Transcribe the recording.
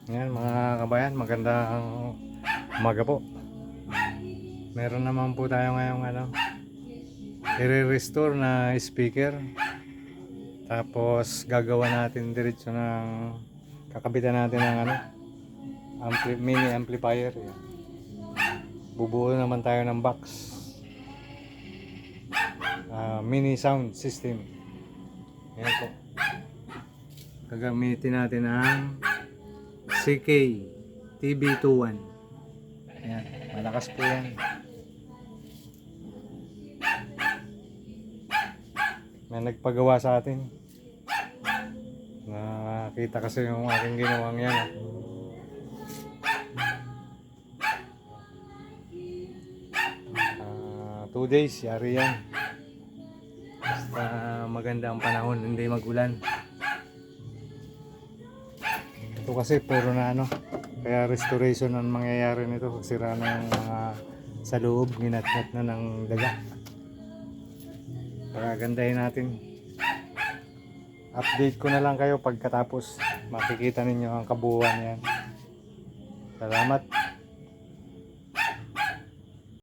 Yan mga kabayan, magandang umaga po. Meron naman po tayo ngayong i-restore na speaker. Tapos gagawa natin diretso ng kakabitan natin ng mini amplifier. Yan. Bubuo naman tayo ng box. Mini sound system. Yan po. Gagamitin natin ang CK TB21. Ayan, malakas po yan. May nagpagawa sa atin. Nakita kasi yung aking ginawang yan. 2 days, yari yan. Basta maganda ang panahon, hindi magulan. Ito kasi puro na kaya restoration ang mangyayari nito. Sira na yung mga sa loob, ginatnat na ng daga. Kaya gandahin natin. Update ko na lang kayo pagkatapos. Makikita ninyo ang kabuuan yan. Salamat.